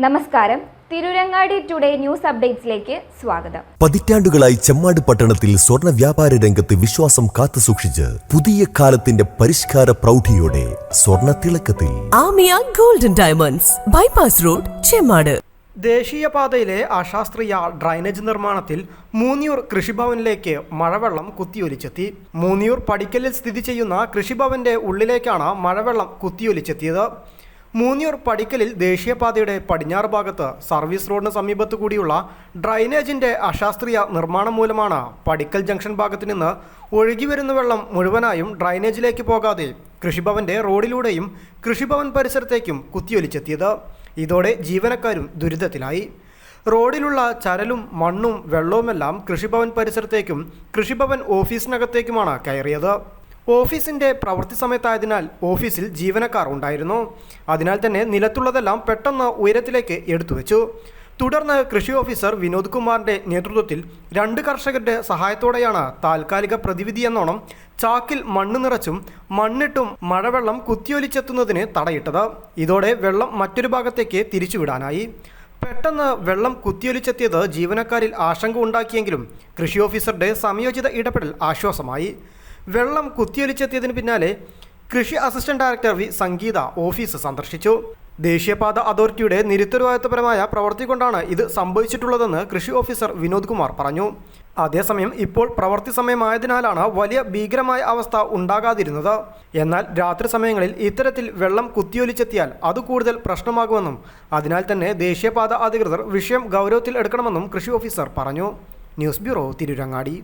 നമസ്കാരം. Tirurangadi today news അപ്ഡേറ്റ്സിലേക്ക് സ്വാഗതം. പതിറ്റാണ്ടുകളായി ചെമ്മാട് പട്ടണത്തിൽ സ്വർണ്ണ വ്യാപാര രംഗത്ത് വിശ്വാസം കാത്തുസൂക്ഷിച്ച് പുതിയ കാലത്തിന്റെ പരിഷ്കാര പ്രൗഢിയോടെ സ്വർണ്ണ തിളക്കത്തിൽ Amiya golden diamonds, bypass road, Chemmad. ദേശീയപാതയിലെ അശാസ്ത്രീയ ഡ്രൈനേജ് നിർമ്മാണത്തിൽ മൂന്നിയൂർ കൃഷിഭവനിലേക്ക് മഴവെള്ളം കുത്തിയൊലിച്ചെത്തി. മൂന്നിയൂർ പടിക്കലിൽ സ്ഥിതി ചെയ്യുന്ന കൃഷിഭവന്റെ ഉള്ളിലേക്കാണ് മഴവെള്ളം കുത്തിയൊലിച്ചെത്തിയത്. മൂന്നിയൂർ പടിക്കലിൽ ദേശീയപാതയുടെ പടിഞ്ഞാറ് ഭാഗത്ത് സർവീസ് റോഡിന് സമീപത്തു കൂടിയുള്ള ഡ്രൈനേജിന്റെ അശാസ്ത്രീയ നിർമ്മാണം മൂലമാണ് പടിക്കൽ ജംഗ്ഷൻ ഭാഗത്ത് നിന്ന് ഒഴുകിവരുന്ന വെള്ളം മുഴുവനായും ഡ്രൈനേജിലേക്ക് പോകാതെ കൃഷിഭവന്റെ റോഡിലൂടെയും കൃഷിഭവൻ പരിസരത്തേക്കും കുത്തിയൊലിച്ചെത്തിയത്. ഇതോടെ ജീവനക്കാരും ദുരിതത്തിലായി. റോഡിലുള്ള ചരലും മണ്ണും വെള്ളവുമെല്ലാം കൃഷിഭവൻ പരിസരത്തേക്കും കൃഷിഭവൻ ഓഫീസിനകത്തേക്കുമാണ് കയറിയത്. ഓഫീസിന്റെ പ്രവൃത്തി സമയത്തായതിനാൽ ഓഫീസിൽ ജീവനക്കാർ ഉണ്ടായിരുന്നു. അതിനാൽ തന്നെ നിലത്തുള്ളതെല്ലാം പെട്ടെന്ന് ഉയരത്തിലേക്ക് എടുത്തുവെച്ചു. തുടർന്ന് കൃഷി ഓഫീസർ വിനോദ് കുമാറിന്റെ നേതൃത്വത്തിൽ 2 കർഷകരുടെ സഹായത്തോടെയാണ് താൽക്കാലിക പ്രതിവിധി എന്നോണം ചാക്കിൽ മണ്ണ് നിറച്ചും മണ്ണിട്ടും മഴവെള്ളം കുത്തിയൊലിച്ചെത്തുന്നതിന് തടയിട്ടത്. ഇതോടെ വെള്ളം മറ്റൊരു ഭാഗത്തേക്ക് തിരിച്ചുവിടാനായി. പെട്ടെന്ന് വെള്ളം കുത്തിയൊലിച്ചെത്തിയത് ജീവനക്കാരിൽ ആശങ്ക ഉണ്ടാക്കിയെങ്കിലും കൃഷി ഓഫീസറുടെ സമയോചിത ഇടപെടൽ ആശ്വാസമായി. വെള്ളം കുത്തിയൊലിച്ചെത്തിയതിന് പിന്നാലെ കൃഷി അസിസ്റ്റന്റ് ഡയറക്ടർ വി സംഗീത ഓഫീസ് സന്ദർശിച്ചു. ദേശീയപാത അതോറിറ്റിയുടെ നിരുത്തരവാദിത്വപരമായ പ്രവൃത്തി കൊണ്ടാണ് ഇത് സംഭവിച്ചിട്ടുള്ളതെന്ന് കൃഷി ഓഫീസർ വിനോദ് കുമാർ പറഞ്ഞു. അതേസമയം ഇപ്പോൾ പ്രവൃത്തി സമയമായതിനാലാണ് വലിയ ഭീകരമായ അവസ്ഥ ഉണ്ടാകാതിരുന്നത്. എന്നാൽ രാത്രി സമയങ്ങളിൽ ഇത്തരത്തിൽ വെള്ളം കുത്തിയൊലിച്ചെത്തിയാൽ അത് കൂടുതൽ പ്രശ്നമാകുമെന്നും അതിനാൽ തന്നെ ദേശീയപാത അധികൃതർ വിഷയം ഗൗരവത്തിൽ എടുക്കണമെന്നും കൃഷി ഓഫീസർ പറഞ്ഞു. News bureau, Tirurangadi.